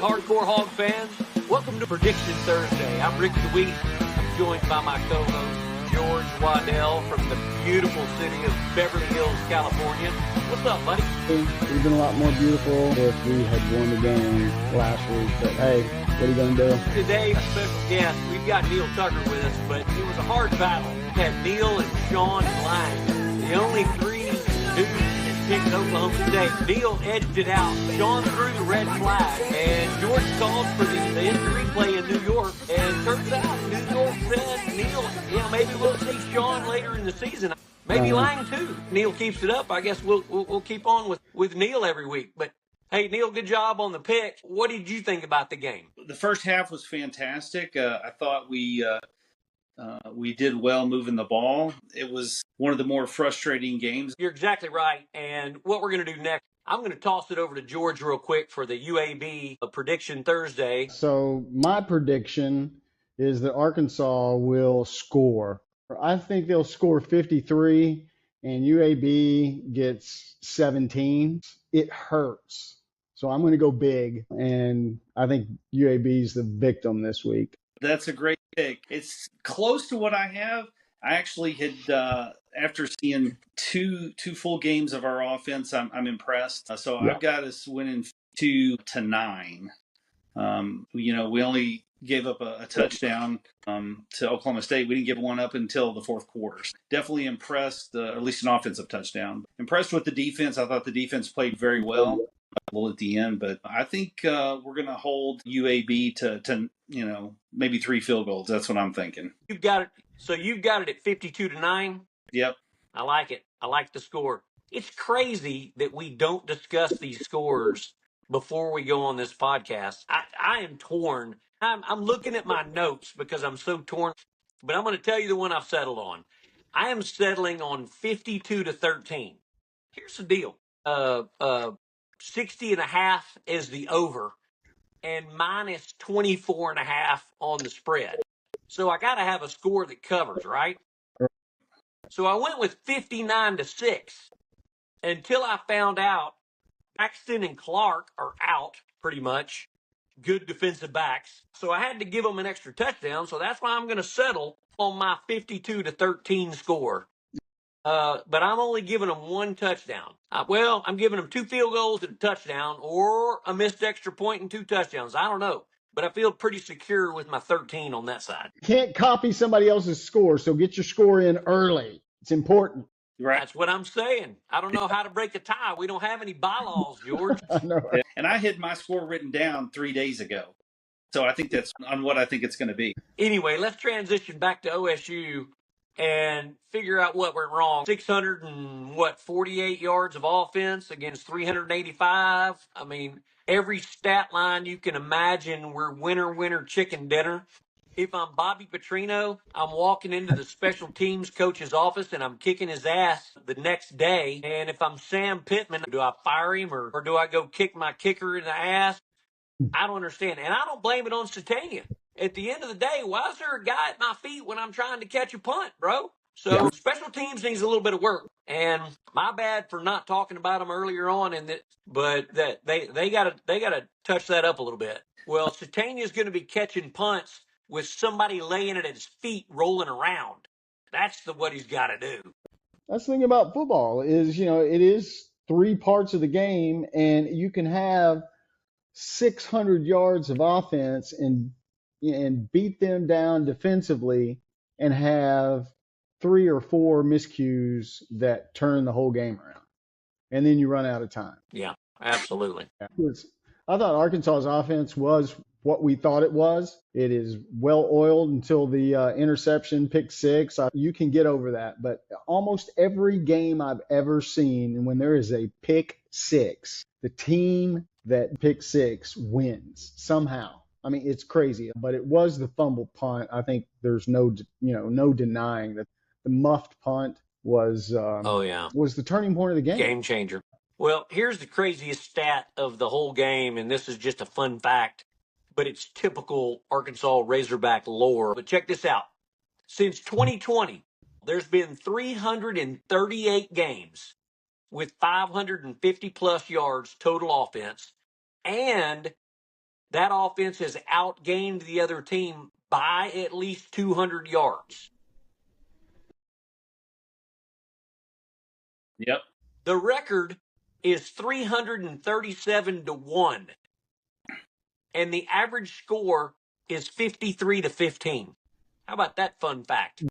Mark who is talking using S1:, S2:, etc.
S1: hardcore Hog fans. Welcome to Prediction Thursday. I'm Rick DeWeese. I'm joined by my co-host, George Waddell from the beautiful city of Beverly Hills, California. What's up, buddy?
S2: It would have been a lot more beautiful if we had won the game last week. But hey, what are you going to do?
S1: Today, a special guest. We've got Neil Tucker with us, but it was a hard battle. We had Neil and Sean and Lang, the only three dudes that picked Oklahoma State. Neil edged it out. Sean threw the red flag, and George called for the instant replay in New York. And turns out New York said, Neil, maybe we'll see Sean later in the season. Maybe Lang too. Neil keeps it up. I guess we'll keep on with Neil every week. But hey, Neil, good job on the pick. What did you think about the game?
S3: The first half was fantastic. I thought we did well moving the ball. It was one of the more frustrating games.
S1: You're exactly right. And what we're going to do next, I'm going to toss it over to George real quick for the UAB Prediction Thursday.
S2: So my prediction is that Arkansas will score. I think they'll score 53 and UAB gets 17. It hurts. So I'm going to go big, and I think UAB is the victim this week.
S3: That's a great pick. It's close to what I have. I actually had, after seeing two full games of our offense, I'm impressed. So I've got us winning 2-9. We only gave up a touchdown to Oklahoma State. We didn't give one up until the fourth quarter. Definitely impressed, at least an offensive touchdown. Impressed with the defense. I thought the defense played very well at the end, but I think we're going to hold UAB to maybe 3 field goals. That's what I'm thinking.
S1: You've got it. So you've got it at 52-9.
S3: Yep.
S1: I like it. I like the score. It's crazy that we don't discuss these scores before we go on this podcast. I am torn. I'm looking at my notes because I'm so torn, but I'm going to tell you the one I've settled on. I am settling on 52-13. Here's the deal. 60.5 is the over and minus 24.5 on the spread. So I got to have a score that covers, right? So I went with 59-6 until I found out Paxton and Clark are out pretty much. Good defensive backs. So I had to give them an extra touchdown. So that's why I'm going to settle on my 52-13 score. But I'm only giving them one touchdown. I'm giving them 2 field goals and a touchdown, or a missed extra point and 2 touchdowns. I don't know. But I feel pretty secure with my 13 on that side.
S2: Can't copy somebody else's score, so get your score in early. It's important.
S3: Right.
S1: That's what I'm saying. I don't know how to break a tie. We don't have any bylaws, George.
S2: I know.
S3: And I had my score written down 3 days ago. So I think that's on what I think it's going to be.
S1: Anyway, let's transition back to OSU and figure out what went wrong. 648 yards of offense against 385. I mean, every stat line you can imagine, we're winner chicken dinner. If I'm Bobby Petrino, I'm walking into the special teams coach's office and I'm kicking his ass the next day. And if I'm Sam Pittman, do I fire him or do I go kick my kicker in the ass? I don't understand. And I don't blame it on Satania. At the end of the day, why is there a guy at my feet when I'm trying to catch a punt, bro? So special teams needs a little bit of work. And my bad for not talking about them earlier on, but that they gotta touch that up a little bit. Well, Satania's going to be catching punts with somebody laying it at his feet, rolling around. That's what he's got to do.
S2: That's the thing about football is, it is 3 parts of the game, and you can have 600 yards of offense and beat them down defensively and have 3 or 4 miscues that turn the whole game around. And then you run out of time.
S1: Yeah, absolutely.
S2: I thought Arkansas's offense was what we thought it was. It is well oiled until the interception, pick 6. You can get over that. But almost every game I've ever seen, when there is a pick 6, the team that pick 6 wins somehow. I mean, it's crazy, but it was the fumble punt. I think there's no denying that the muffed punt was the turning point of the game.
S1: Game changer. Well, here's the craziest stat of the whole game, and this is just a fun fact, but it's typical Arkansas Razorback lore. But check this out. Since 2020, there's been 338 games with 550 plus yards total offense, and that offense has outgained the other team by at least 200 yards.
S3: Yep.
S1: The record is 337-1, and the average score is 53-15. How about that fun fact?